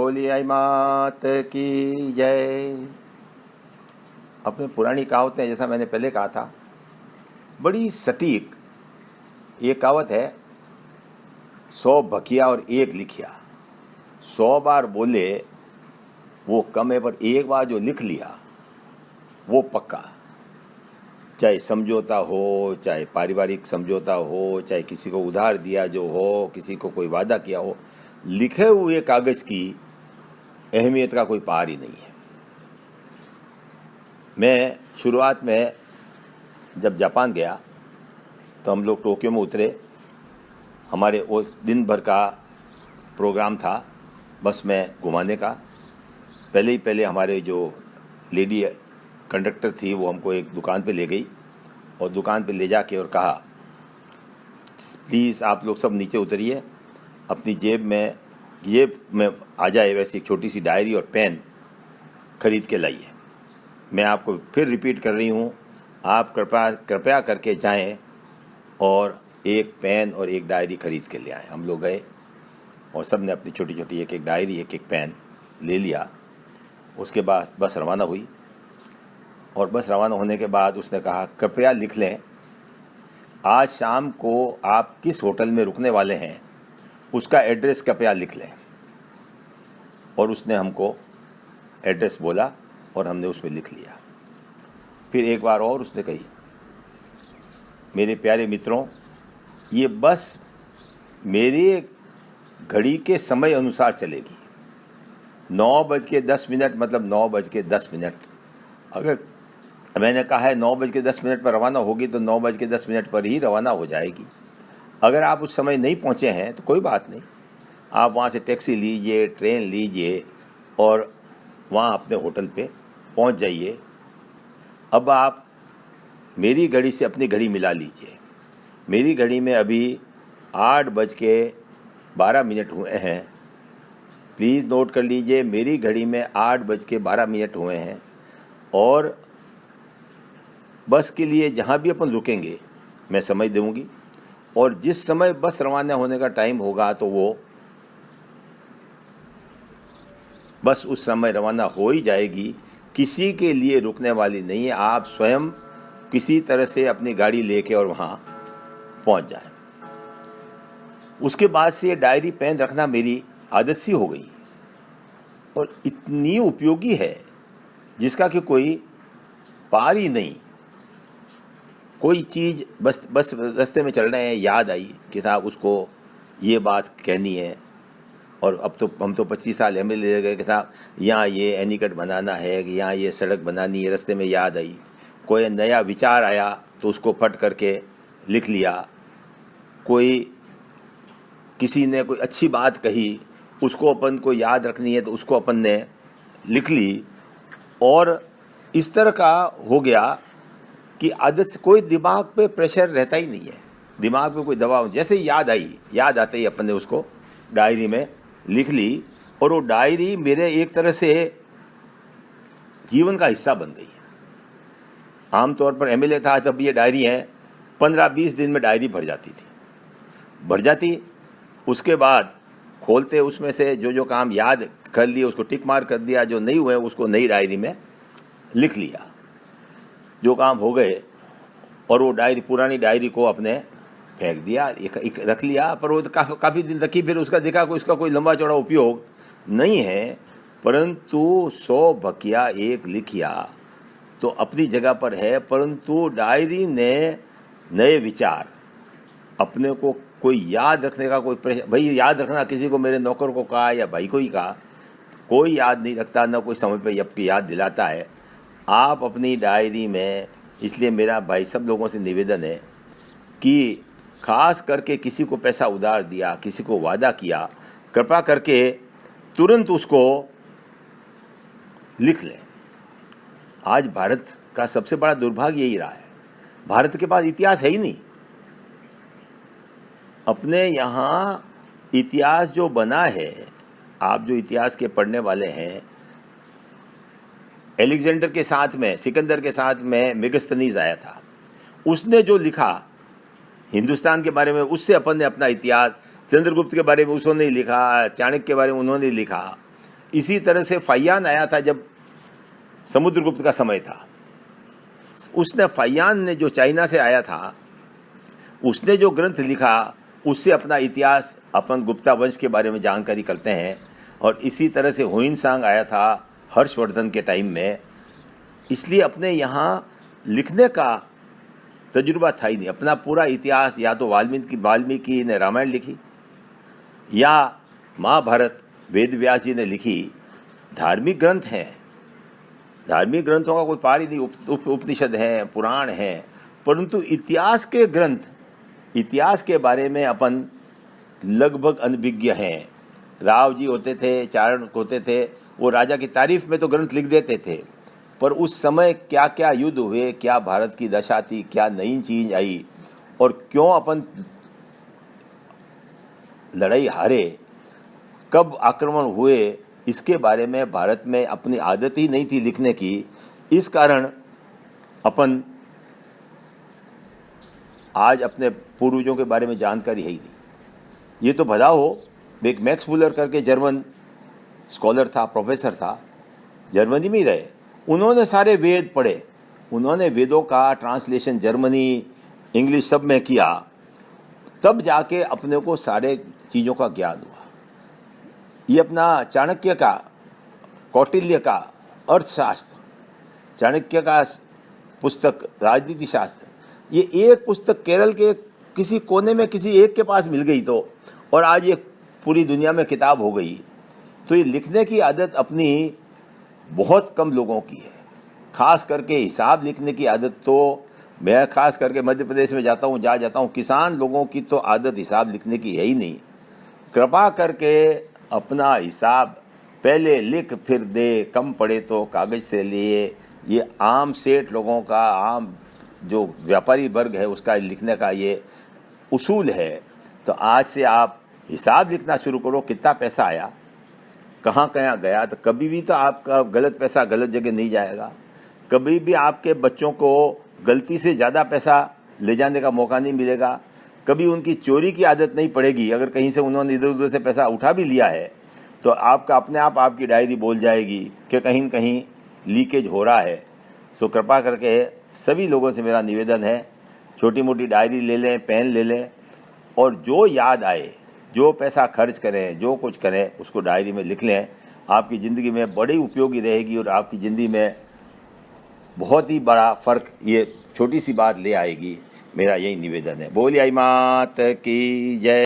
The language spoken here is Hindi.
बोली आई मात की जय। अपने पुरानी कहावतें, जैसा मैंने पहले कहा था, बड़ी सटीक। ये कहावत है, 100 बकिया और 1 लिखिया। 100 बार बोले वो कम है, पर एक बार जो लिख लिया वो पक्का। चाहे समझौता हो, चाहे पारिवारिक समझौता हो, चाहे किसी को उधार दिया जो हो, किसी को कोई वादा किया हो, लिखे हुए कागज की अहमियत का कोई पार ही नहीं है। मैं शुरुआत में जब जापान गया तो हम लोग टोक्यो में उतरे। हमारे वो दिन भर का प्रोग्राम था बस में घुमाने का। पहले हमारे जो लेडी कंडक्टर थी वो हमको एक दुकान पे ले गई और दुकान पे ले जाके और कहा, प्लीज़ आप लोग सब नीचे उतरिए, अपनी जेब में आ जाए वैसी एक छोटी सी डायरी और पेन खरीद के लाइए। मैं आपको फिर रिपीट कर रही हूँ, आप कृपया करके जाएं और एक पेन और एक डायरी खरीद के ले आए। हम लोग गए और सब ने अपनी छोटी छोटी एक डायरी एक पेन ले लिया। उसके बाद बस रवाना हुई और बस रवाना होने के बाद उसने कहा, कृपया लिख लें आज शाम को आप किस होटल में रुकने वाले हैं, उसका एड्रेस कृपया लिख लें। और उसने हमको एड्रेस बोला और हमने उसमें लिख लिया। फिर एक बार और उसने कही, मेरे प्यारे मित्रों, ये बस मेरे घड़ी के समय अनुसार चलेगी। 9:10 मतलब 9:10। अगर मैंने कहा है 9:10 पर रवाना होगी तो 9:10 पर ही रवाना हो जाएगी। अगर आप उस समय नहीं पहुंचे हैं तो कोई बात नहीं, आप वहाँ से टैक्सी लीजिए, ट्रेन लीजिए और वहाँ अपने होटल पे पहुँच जाइए। अब आप मेरी घड़ी से अपनी घड़ी मिला लीजिए। मेरी घड़ी में अभी 8:12 हुए हैं। प्लीज़ नोट कर लीजिए, मेरी घड़ी में 8:12 हुए हैं। और बस के लिए जहाँ भी अपन रुकेंगे मैं समय दूँगी और जिस समय बस रवाना होने का टाइम होगा तो वो बस उस समय रवाना हो ही जाएगी। किसी के लिए रुकने वाली नहीं है। आप स्वयं किसी तरह से अपनी गाड़ी लेके और वहाँ पहुँच जाए। उसके बाद से ये डायरी पेन रखना मेरी आदत सी हो गई और इतनी उपयोगी है जिसका कि कोई पार ही नहीं। कोई चीज़ बस रास्ते में चल रहे हैं, याद आई कि साहब उसको ये बात कहनी है। और अब तो हम तो 25 साल MLA ले गए कि साहब यहाँ ये एनीकट बनाना है, कि यहाँ ये सड़क बनानी है, रास्ते में याद आई। कोई नया विचार आया तो उसको फट करके लिख लिया। कोई किसी ने कोई अच्छी बात कही, उसको अपन को याद रखनी है तो उसको अपन ने लिख ली। और इस तरह का हो गया कि आदत से कोई दिमाग पे प्रेशर रहता ही नहीं है। दिमाग पे कोई दबाव, जैसे याद आते ही अपन ने उसको डायरी में लिख ली और वो डायरी मेरे एक तरह से जीवन का हिस्सा बन गई है। आमतौर पर MLA था तब ये डायरी है 15-20 दिन में डायरी भर जाती। उसके बाद खोलते उसमें से जो काम याद कर लिए उसको टिक मार कर दिया, जो नहीं हुए उसको नई डायरी में लिख लिया। जो काम हो गए और वो पुरानी डायरी को अपने फेंक दिया, एक रख लिया। पर वो काफ़ी दिन रखी, फिर उसका देखा कोई उसका कोई लंबा चौड़ा उपयोग नहीं है। परंतु 100 बकिया 1 लिखिया तो अपनी जगह पर है। परंतु डायरी ने नए विचार, अपने को कोई याद रखने का कोई प्रेशर, भाई याद रखना किसी को, मेरे नौकर को कहा या भाई को ही कहा, कोई याद नहीं रखता, ना कोई समय पे याद दिलाता है। आप अपनी डायरी में, इसलिए मेरा भाई सब लोगों से निवेदन है कि खास करके किसी को पैसा उधार दिया, किसी को वादा किया, कृपया करके तुरंत उसको लिख लें। आज भारत का सबसे बड़ा दुर्भाग्य यही रहा है, भारत के पास इतिहास है ही नहीं। अपने यहाँ इतिहास जो बना है, आप जो इतिहास के पढ़ने वाले हैं, एलेक्जेंडर के साथ में, सिकंदर के साथ में मेगस्थनीज आया था, उसने जो लिखा हिंदुस्तान के बारे में, उससे अपन ने अपना इतिहास, चंद्रगुप्त के बारे में उसने लिखा, चाणक्य के बारे में उन्होंने लिखा, इसी तरह से फैयान आया था जब समुद्रगुप्त का समय था। उसने फैयान ने जो चाइना से आया था, उसने जो ग्रंथ लिखा उससे अपना इतिहास, अपन गुप्ता वंश के बारे में जानकारी करते हैं। और इसी तरह से हुइनसांग आया था हर्षवर्धन के टाइम में। इसलिए अपने यहाँ लिखने का तजुर्बा था ही नहीं। अपना पूरा इतिहास या तो वाल्मीकि ने रामायण लिखी या महाभारत वेद व्यास जी ने लिखी। धार्मिक ग्रंथ हैं, धार्मिक ग्रंथों का कोई पार ही नहीं। उपनिषद हैं, पुराण हैं, परंतु इतिहास के ग्रंथ, इतिहास के बारे में अपन लगभग अनभिज्ञ हैं। राव जी होते थे, चारण होते थे, वो राजा की तारीफ में तो ग्रंथ लिख देते थे, पर उस समय क्या क्या युद्ध हुए, क्या भारत की दशा थी, क्या नई चीज आई और क्यों अपन लड़ाई हारे, कब आक्रमण हुए, इसके बारे में भारत में अपनी आदत ही नहीं थी लिखने की। इस कारण अपन आज अपने पूर्वजों के बारे में जानकारी है ही नहीं। ये तो भला हो, एक मैक्स मुलर करके जर्मन स्कॉलर था, प्रोफेसर था, जर्मनी में ही रहे। उन्होंने सारे वेद पढ़े, उन्होंने वेदों का ट्रांसलेशन जर्मनी, इंग्लिश सब में किया, तब जाके अपने को सारे चीज़ों का ज्ञान हुआ। ये अपना चाणक्य का, कौटिल्य का अर्थशास्त्र, चाणक्य का पुस्तक राजनीति शास्त्र, ये एक पुस्तक केरल के किसी कोने में किसी एक के पास मिल गई तो, और आज ये पूरी दुनिया में किताब हो गई। तो ये लिखने की आदत अपनी बहुत कम लोगों की है। खास करके हिसाब लिखने की आदत तो मैं खास करके मध्य प्रदेश में जाता हूँ, जाता हूँ, किसान लोगों की तो आदत हिसाब लिखने की है ही नहीं। कृपा करके अपना हिसाब पहले लिख फिर दे, कम पड़े तो कागज से लिए। ये आम सेठ लोगों का, आम जो व्यापारी वर्ग है उसका लिखने का ये उसूल है। तो आज से आप हिसाब लिखना शुरू करो, कितना पैसा आया, कहाँ कहाँ गया। तो कभी भी तो आपका गलत पैसा गलत जगह नहीं जाएगा। कभी भी आपके बच्चों को गलती से ज़्यादा पैसा ले जाने का मौका नहीं मिलेगा। कभी उनकी चोरी की आदत नहीं पड़ेगी। अगर कहीं से उन्होंने इधर उधर से पैसा उठा भी लिया है तो आपका अपने आप आपकी डायरी बोल जाएगी कि कहीं न कहीं लीकेज हो रहा है। सो कृपा करके सभी लोगों से मेरा निवेदन है, छोटी मोटी डायरी ले लें, पेन ले लें, और जो याद आए, जो पैसा खर्च करें, जो कुछ करें, उसको डायरी में लिख लें। आपकी ज़िंदगी में बड़ी उपयोगी रहेगी और आपकी ज़िंदगी में बहुत ही बड़ा फ़र्क ये छोटी सी बात ले आएगी। मेरा यही निवेदन है। बोलिए आई मात की जय।